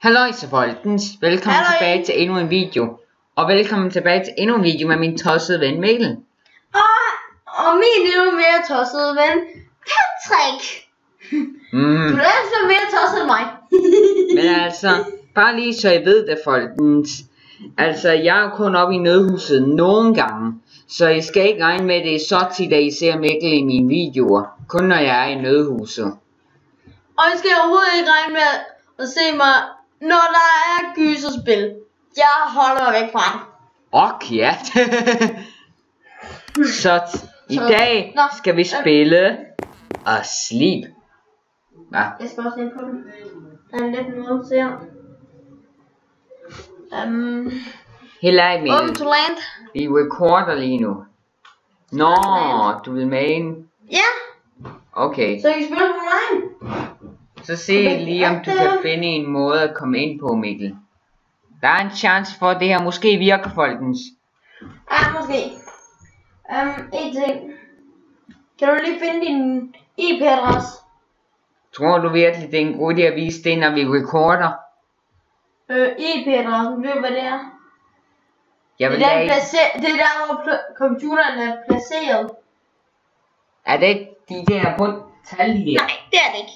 Halløjsa folkens, velkommen tilbage til endnu en video. Og velkommen tilbage til endnu en video med min tossede ven Mikkel. Og min endnu mere tossede ven, Patrick. Du er altså mere tosset end mig. Men altså, bare lige så I ved det folkens. Altså, jeg er jo kun oppe i nødhuset nogle gange. Så I skal ikke regne med, det er så tit, at I ser Mikkel i mine videoer. Kun når jeg er i nødhuset. Og I skal overhovedet ikke regne med at se mig, når der er gyserspil. Jeg holder mig væk fra det. Ja. Så i dag skal vi spille og sleep. Hvad? Jeg skal også ind på den. Der er lidt noget til her. Helt ærligt, Mikkel. Open to land. Vi recorder lige nu. Nå, du vil med ind? Ja. Okay. Så I kan spille på mig. Så se lige om du kan finde en måde at komme ind på, Mikkel. Der er en chance for at det her måske virker, folkens. Ja, måske. En ting. Kan du lige finde din IP-adresse? Tror du virkelig, det er en god idé at vise det, når vi recorder? IP-adressen, ved du hvad det er? Jeg vil det er der, hvor computeren er placeret. Er det de der på tal her? Nej, det er det ikke.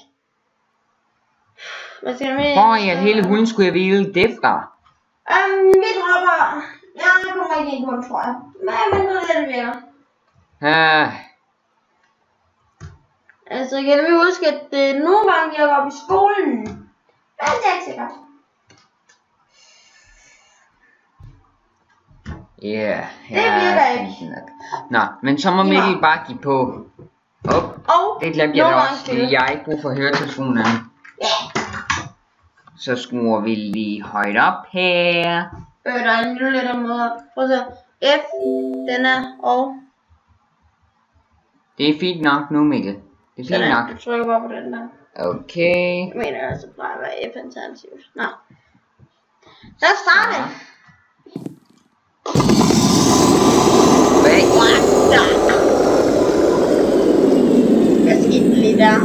Hvad skal du med? Hvor i hele hunden skulle jeg vide det fra? Vi dropper. Jeg kommer ikke ind på den, tror jeg. Men det virker. Altså, kan vi huske, at nogle gange virker op i skolen. Men det er ikke sikkert. Ja, det virker ikke. Nå, men så må Mikkel bare give på. Det glemte jeg da også, fordi jeg ikke brug for høretelefonerne. Ja. Så skruer vi lige højt op her. Der er en lille lettere måde. Prøv at se. F, den er og. Det er fint nok nu, Mikkel. Det er fint nok. Du trykker bare på den der. Okay. Jeg mener altså bare at være F-alternativt. Nå. Så starter vi. Hvad skete der lige der?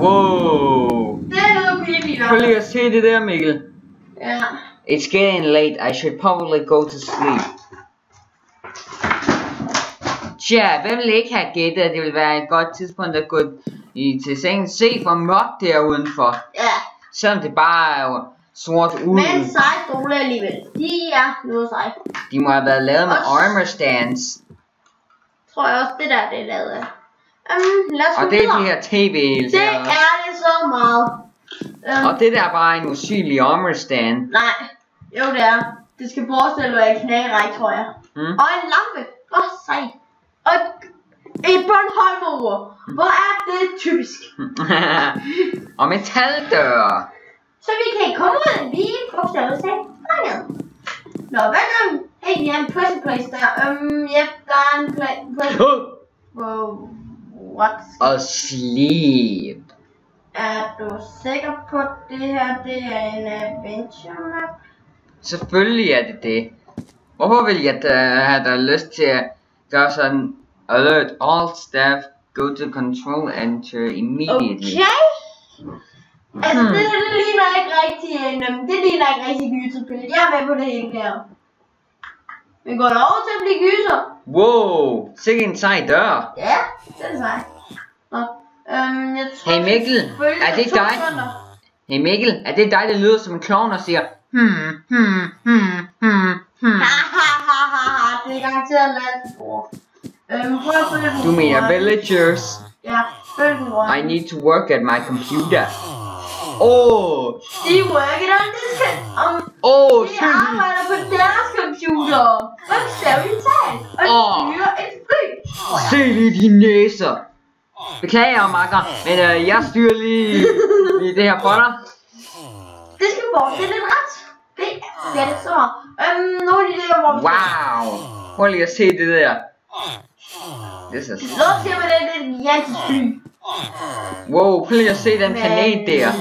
Wow. Det er noget creepy der. Prøv lige at se det der, Mikkel. Ja. It's getting late. I should probably go to sleep. Tja, hvem vil ikke have gættet, at det vil være et godt tidspunkt at gå til sengen? Se for mørkt der udenfor. Ja. Selvom det bare er sort ude. Men seje stole alligevel. De er noget seje. De må have været lavet med armor stands. Tror jeg også, det der det er lavet af. Lad os og det er de her tv. Det er det så meget. Og det der er bare en usynlig armor stand. Nej, jo det er. Det skal forestille at være en knæræk, tror jeg. Og en lampe. Hvor sej. Og et Bornholmer. Hvor er det typisk. Og metaldøre. Så vi kan komme ud lige bogstavet til fanget. Nå, hvad gør vi? Hey, vi har en present place der. Yep, der er en present. Wow, what? Og sleep. Er du sikker på, at det her det er en adventure map? Selvfølgelig er det det. Hvorfor vil jeg have dig lyst til at gøre sådan alert all staff, go to control, enter immediately. Okay. Altså det ligner ikke rigtig det ligner ikke rigtig gyserspil. Jeg er med på det hele der. Vi går over til at blive gyser. Wow, sikke en sej dør. Ja, det er sej. Jeg tror, hey Mikkel, er det dig? Hey Mikkel, er det dig, der lyder som en klovn og siger det er garanteret landspor. Du mener villagers? Ja, følg den rundt. I need to work at my computer. De working on this de arbejder på deres computer. Bogstaveligt talt. Og styrer et fly. Se lige de næser. Beklager, makker, men jeg styrer lige det her for dig. Det skal forestille lidt ret. Det er det så. Nogle af de der, hvor... Wow. Prøv lige at se det der. Det ser så siger man, det er et gigantisk fly. Wow, prøv lige at se den planet der.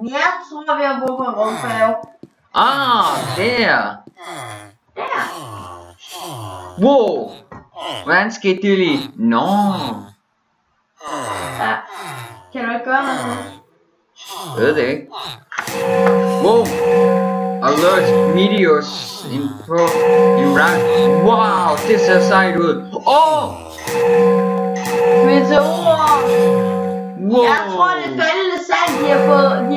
Jeg tror, vi har brug for en rumfærge. Der. Der. Wow. Hvordan skete det lige? Nå. Ja. Kan du ikke gøre noget? Ved det ikke. Whoa! Alert meteors in round. Wow, det ser sejt ud. Meteorer. Wow! Jeg tror, det er fældende sand, de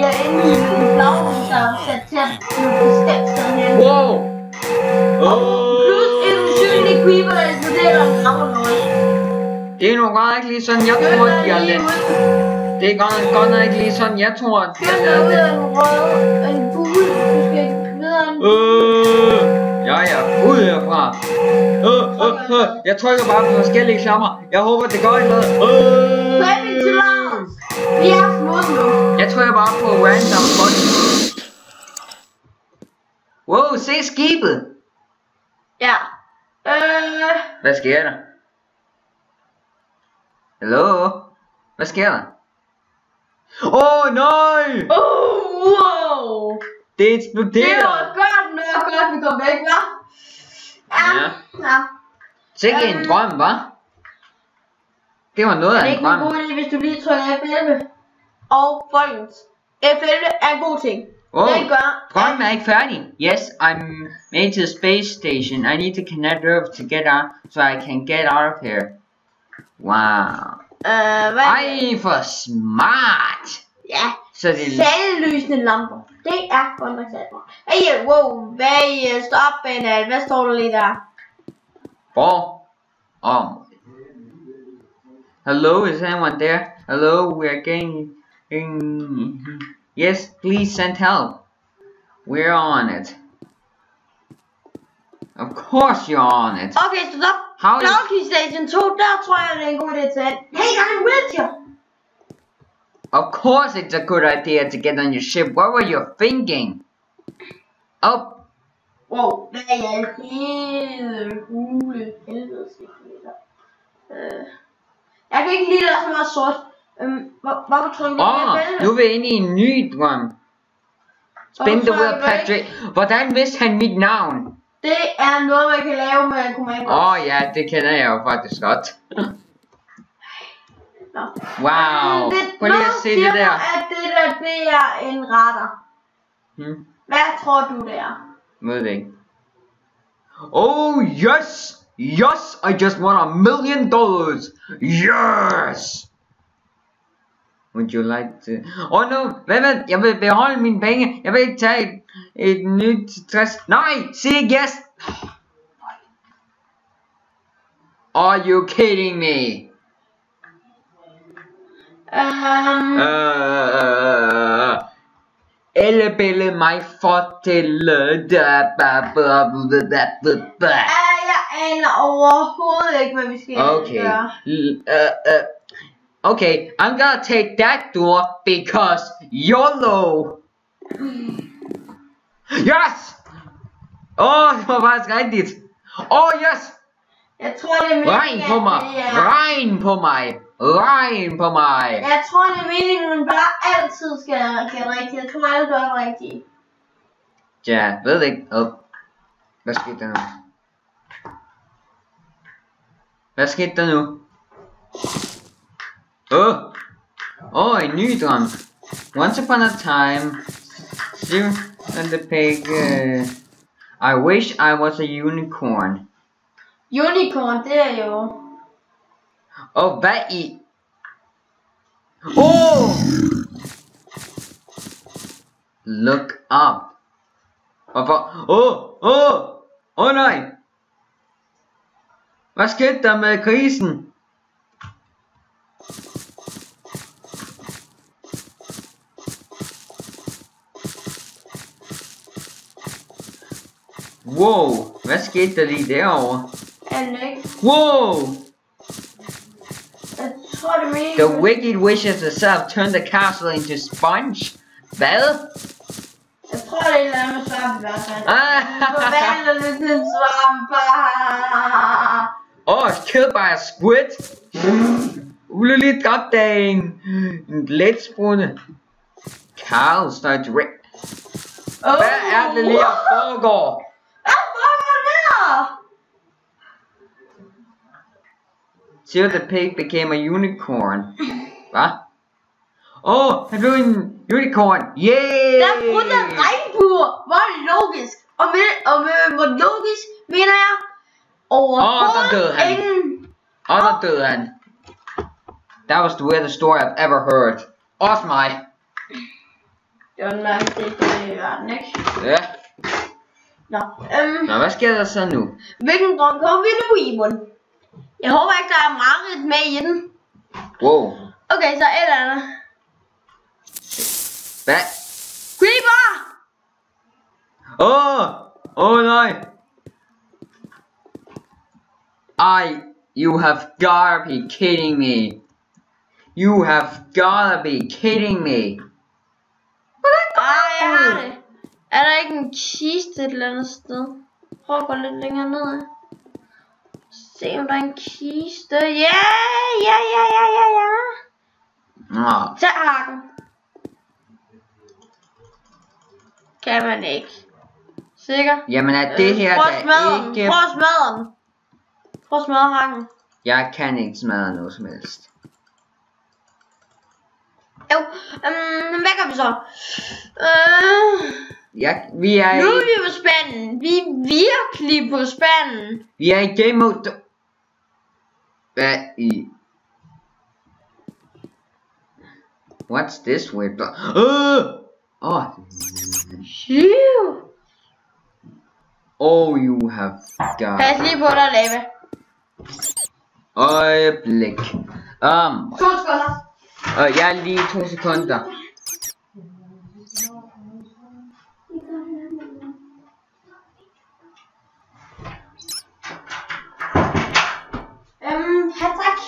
har indhyldet i flaghus, der er sat til at blive bestemt sted hen. Wow! Plus en usynlig creeper, der eksploderer, der rammer noget. Det er nok godt ikke lige sådan, jeg tror, de har lavet. Det er godt nok ikke lige sådan, jeg tror, de har lavet det. En rød, en bule, du skal videre en Ja, ud herfra. Jeg trykker bare på forskellige klammer. Jeg håber, det går ikke noget. Flaming to Lars. Vi er smået nu. Jeg trykker bare på random button. Wow, se skibet. Ja. Hvad sker der? Hallo? Hvad sker der? Nej! Wow! Det eksploderer! Det var godt vi kom væk, hva'? Ja. Sikke en drøm, hva'? Det var noget af en drøm. Det er ikke en god idé, hvis du lige trykker F11. Og folkens, F11 er en god ting. Den gør... Drømmen er ikke færdig. Yes, I'm made to the space station. I need to connect Earth to get out, so I can get out of here. Wow. Ej, for smart! Ja, så det selvlysende lamper. Det er godt nok sat mig. Hey, wow, stop, Benal. Hvad står der lige der? Hvor? Hello, is anyone there? Hello, we are getting... Yes, please send help. We're on it. Of course you're on it. Okay, stop. Cloudkey Station 2, der tror jeg, det er en god idé til. Hey, der er en wheelchair. Of course it's a good idea to get on your ship. What were you thinking? Wow, hvad er hele hule helvede jeg kan ikke lide, der er så meget sort. Hvorfor trykker du på nu er vi inde i en ny drøm. Spændende ud af Patrick. Hvordan vidste han mit navn? Det er noget, man kan lave med kommandos. Ja, det kender jeg jo faktisk godt. Wow. Prøv lige at se det der. At det er en radar. Hvad tror du det er? Ved det ikke. Oh yes! Yes! I just won $1 million! Yes! Would you like to... no! Hvad? Jeg vil beholde mine penge. Jeg vil ikke tage et nyt 60... Nej! Sig yes! Are you kidding me? Ellebille mig fortælle da. Jeg aner overhovedet ikke, hvad vi skal gøre. Okay, I'm gonna take that door because YOLO. Yes! Det var faktisk rigtigt. Yes! Jeg tror det er meningen. Regn på mig. Jeg tror det er meningen, man bare altid skal gætte rigtigt. Jeg tror alle gør rigtigt. Ja, ved ikke. Hvad skete der nu? En ny drøm. Once upon a time, and the pig. I wish I was a unicorn. Unicorn, det er jo... Hvad i? Look up. Hvorfor? Nej. Hvad skete der med krisen? Wow, hvad skete der lige derovre? Wow! Jeg tror det meningen. The wicked witches herself turned the castle into sponge. Hvad? Jeg tror det er et eller andet med svamp i hvert fald. Forvandler det til en svamp. Killed by a squid? Ulydeligt godt da en letspundet Carl started to ring. Hvad er det lige der foregår? Hvad foregår der? Till the pig became a unicorn. Hvad? Han blev en Unicorn! Yeah! Der er brudt en regnbue! Hvor logisk! Og med hvor logisk mener jeg overhovedet der døde han. ingen. Der døde han. That was the weirdest story I've ever heard. Også mig. Det var den mærkeligste i verden, ikke? Ja. Nå, Hvad sker der så nu? hvilken drøm kommer vi nu i, Mon? Jeg håber ikke, der er meget med i den. Wow. Okay, så et eller andet. Hvad? Creeper! Nej. You have gotta be kidding me. You have gotta be kidding me. Jeg har det. Er der ikke en kiste et eller andet sted? Prøv at gå lidt længere ned. Se om der er en kiste. Ja. Tag hakken. Kan man ikke. Sikker? Jamen er det her Prøv at smadre der den. ikke... Prøv at smadre den. Prøv at smadre hakken. Jeg kan ikke smadre noget som helst. Jo, hvad gør vi så? Vi er Nu er vi på spanden. Vi er virkelig på spanden. Vi er i game mode. Hvad i... What's this weird block? You have got... Pas lige på dig, lava. Øjeblik. 2 sekunder. Jeg er lige 2 sekunder. Tak.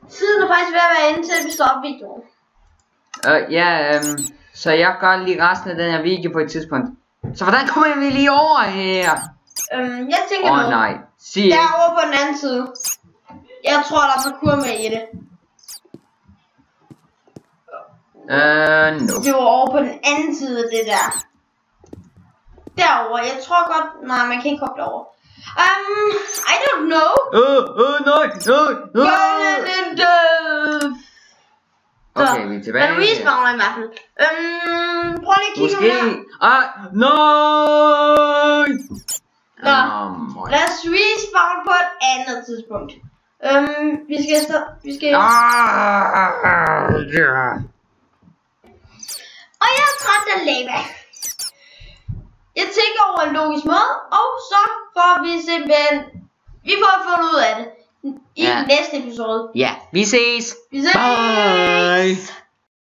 Tiden er faktisk ved at være inde til, at vi stopper videoen. Så jeg gør lige resten af den her video på et tidspunkt. Så hvordan kommer vi lige over her? Jeg tænker noget. Nej. Sig ikke. Derovre på den anden side. Jeg tror, der er parkour med i det. No. Det var over på den anden side af det der. Derovre. Jeg tror godt... Nej, man kan ikke hoppe derover. I don't know. Okay, vi er tilbage. Men respawner i hvert fald. Prøv lige at kigge her. Lad os respawn på et andet tidspunkt. Vi skal... Og jeg er træt af lava. Jeg tænker over en logisk måde, og så får vi simpelthen... Vi får fundet ud af det i næste episode. Ja, vi ses. Vi ses. Bye.